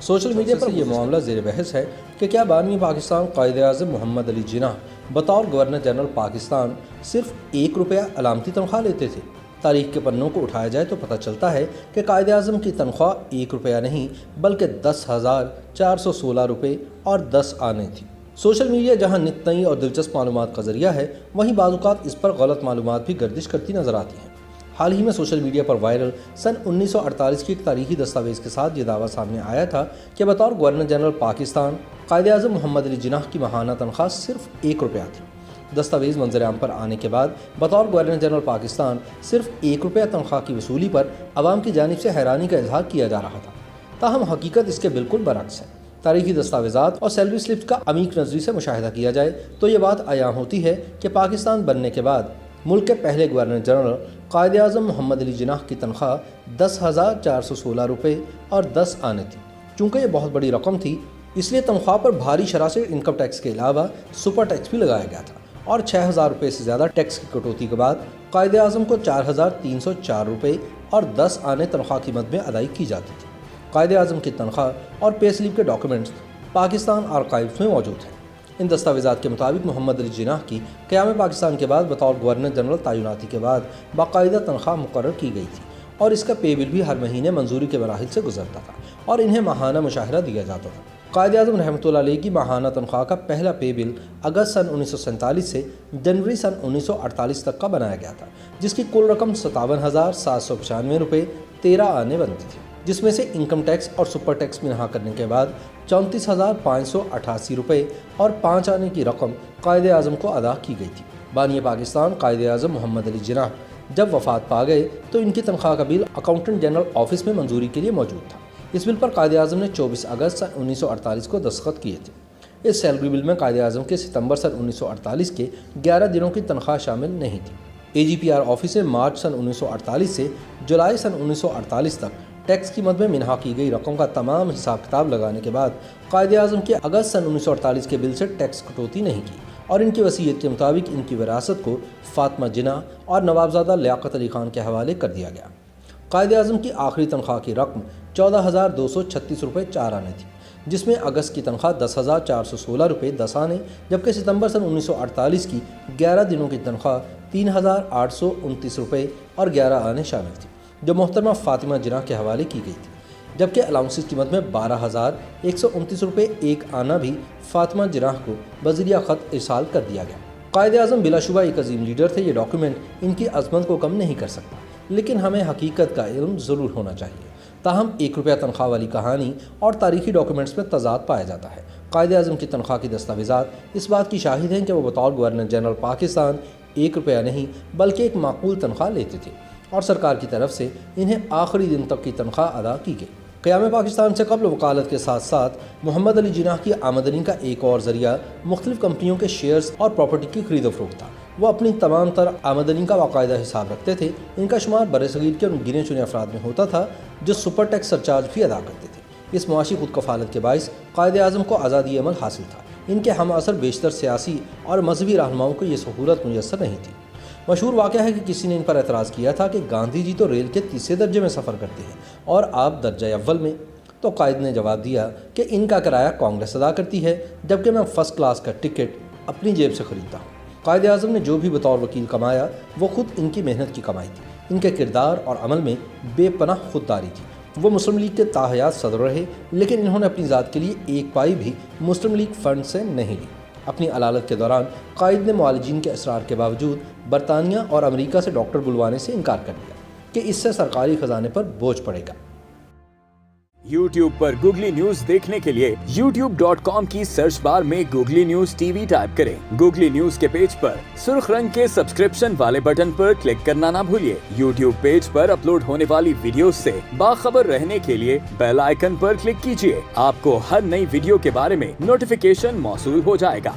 Social media پر یہ معاملہ زیر بحث ہے کہ کیا بانی پاکستان قائد اعظم محمد علی جناح بطور گورنر جنرل پاکستان صرف 1 روپیہ علامتی تنخواہ لیتے تھے؟ تاریخ کے پنوں کو اٹھایا جائے تو پتہ چلتا ہے کہ قائد اعظم کی تنخواہ 1 روپیہ نہیں بلکہ 10,416 روپے اور 10 آنے تھی۔ سوشل میڈیا جہاں نت نئی اور دلچسپ معلومات کا ذریعہ ہے، وہیں بعض اوقات اس پر غلط معلومات بھی گردش کرتی نظر آتی ہیں۔ حال ہی میں سوشل میڈیا پر وائرل سن 1948 کی ایک تاریخی دستاویز کے ساتھ یہ دعویٰ سامنے آیا تھا کہ بطور گورنر جنرل پاکستان قائد اعظم محمد علی جناح کی ماہانہ تنخواہ صرف 1 روپیہ تھی۔ دستاویز منظر عام پر آنے کے بعد بطور گورنر جنرل پاکستان صرف 1 روپیہ تنخواہ کی وصولی پر عوام کی جانب سے حیرانی کا اظہار کیا جا رہا تھا، تاہم حقیقت اس کے بالکل برعکس ہے۔ تاریخی دستاویزات اور سیلری سلپس کا عمیق نظری سے مشاہدہ کیا جائے تو یہ بات عیاں ہوتی ہے کہ پاکستان بننے کے بعد ملک کے پہلے گورنر جنرل قائد اعظم محمد علی جناح کی تنخواہ 10,416 روپے اور 10 آنے تھی۔ چونکہ یہ بہت بڑی رقم تھی، اس لیے تنخواہ پر بھاری شرح سے انکم ٹیکس کے علاوہ سپر ٹیکس بھی لگایا گیا تھا، اور 6,000 روپے سے زیادہ ٹیکس کی کٹوتی کے بعد قائد اعظم کو 4,304 روپے اور 10 آنے تنخواہ کی مد میں ادائیگی کی جاتی تھی۔ قائد اعظم کی تنخواہ اور پے سلپ کے ڈاکیومنٹس پاکستان آرکائیوز میں موجود ہیں۔ ان دستاویزات کے مطابق محمد علی جناح کی قیام پاکستان کے بعد بطور گورنر جنرل تعیناتی کے بعد باقاعدہ تنخواہ مقرر کی گئی تھی، اور اس کا پے بل بھی ہر مہینے منظوری کے مراحل سے گزرتا تھا اور انہیں ماہانہ مشاہرہ دیا جاتا تھا۔ قائد اعظم رحمۃ اللہ علیہ کی ماہانہ تنخواہ کا پہلا پے بل اگست سن 1947 سے جنوری سن 1948 تک کا بنایا گیا تھا، جس کی کل رقم 57,795 روپے 13 آنے بنتی تھی، جس میں سے انکم ٹیکس اور سپر ٹیکس منہا کرنے کے بعد 34,588 روپے اور 5 آنے کی رقم قائد اعظم کو ادا کی گئی تھی۔ بانی پاکستان قائد اعظم محمد علی جناح جب وفات پا گئے تو ان کی تنخواہ کا بل اکاؤنٹنٹ جنرل آفس میں منظوری کے لیے موجود تھا۔ اس بل پر قائد اعظم نے 24 اگست سن 1948 کو دستخط کیے تھے۔ اس سیلری بل میں قائد اعظم کے ستمبر سن 1948 کے 11 دنوں کی تنخواہ شامل نہیں تھی۔ AGPR آفس سے مارچ سن 1948 سے جولائی سن 1948 تک ٹیکس کی مد میں منہا کی گئی رقم کا تمام حساب کتاب لگانے کے بعد قائد اعظم کے اگست سن 1948 کے بل سے ٹیکس کٹوتی نہیں کی، اور ان کی وصیت کے مطابق ان کی وراثت کو فاطمہ جناح اور نوابزادہ لیاقت علی خان کے حوالے کر دیا گیا۔ قائد اعظم کی آخری تنخواہ کی رقم 14,236 روپے 4 آنے تھی، جس میں اگست کی تنخواہ 10,416 روپے 10 آنے، جبکہ ستمبر سن 1948 کی 11 دنوں کی تنخواہ 3,829 روپے اور 11 آنے شامل تھی، جو محترمہ فاطمہ جناح کے حوالے کی گئی تھی، جبکہ الاؤنسز کی مد میں 12,129 روپے 1 آنا بھی فاطمہ جناح کو بذریعہ خط ارسال کر دیا گیا۔ قائد اعظم بلا شبہ ایک عظیم لیڈر تھے۔ یہ ڈاکیومنٹ ان کی عظمت کو کم نہیں کر سکتا، لیکن ہمیں حقیقت کا علم ضرور ہونا چاہیے۔ تاہم 1 روپیہ تنخواہ والی کہانی اور تاریخی ڈاکیومنٹس میں تضاد پایا جاتا ہے۔ قائد اعظم کی تنخواہ کی دستاویزات اس بات کی شاہد ہیں کہ وہ بطور گورنر جنرل پاکستان 1 روپیہ نہیں بلکہ ایک معقول تنخواہ لیتے تھے، اور سرکار کی طرف سے انہیں آخری دن تک کی تنخواہ ادا کی گئی۔ قیام پاکستان سے قبل وکالت کے ساتھ ساتھ محمد علی جناح کی آمدنی کا ایک اور ذریعہ مختلف کمپنیوں کے شیئرز اور پراپرٹی کی خرید و فروخت تھا۔ وہ اپنی تمام تر آمدنی کا باقاعدہ حساب رکھتے تھے۔ ان کا شمار برصغیر کے ان گنے چنے افراد میں ہوتا تھا جو سپر ٹیکس سرچارج بھی ادا کرتے تھے۔ اس معاشی خود کفالت کے باعث قائد اعظم کو آزادی عمل حاصل تھا۔ ان کے ہم اثر بیشتر سیاسی اور مذہبی رہنماؤں کو یہ سہولت میسر نہیں تھی۔ مشہور واقعہ ہے کہ کسی نے ان پر اعتراض کیا تھا کہ گاندھی جی تو ریل کے 3 درجے میں سفر کرتے ہیں اور آپ درجہ اول میں، تو قائد نے جواب دیا کہ ان کا کرایہ کانگریس ادا کرتی ہے، جبکہ میں فرسٹ کلاس کا ٹکٹ اپنی جیب سے خریدتا ہوں۔ قائد اعظم نے جو بھی بطور وکیل کمایا وہ خود ان کی محنت کی کمائی تھی۔ ان کے کردار اور عمل میں بے پناہ خودداری تھی۔ وہ مسلم لیگ کے تاحیات صدر رہے، لیکن انہوں نے اپنی ذات کے لیے ایک پائی بھی مسلم لیگ فنڈ سے نہیں لی۔ اپنی علالت کے دوران قائد نے معالجین کے اصرار کے باوجود برطانیہ اور امریکہ سے ڈاکٹر بلوانے سے انکار کر دیا کہ اس سے سرکاری خزانے پر بوجھ پڑے گا۔ YouTube پر گوگلی نیوز دیکھنے کے لیے youtube.com کی سرچ بار میں googly news T V type کریں۔ گوگلی نیوز کے پیج پر سرخ رنگ کے سبسکرپشن والے بٹن پر کلک کرنا نہ بھولیے۔ YouTube پیج پر اپلوڈ ہونے والی ویڈیوز سے باخبر رہنے کے لیے بیل آئیکن پر کلک کیجیے۔ آپ کو ہر نئی ویڈیو کے بارے میں نوٹیفیکیشن موصول ہو جائے گا۔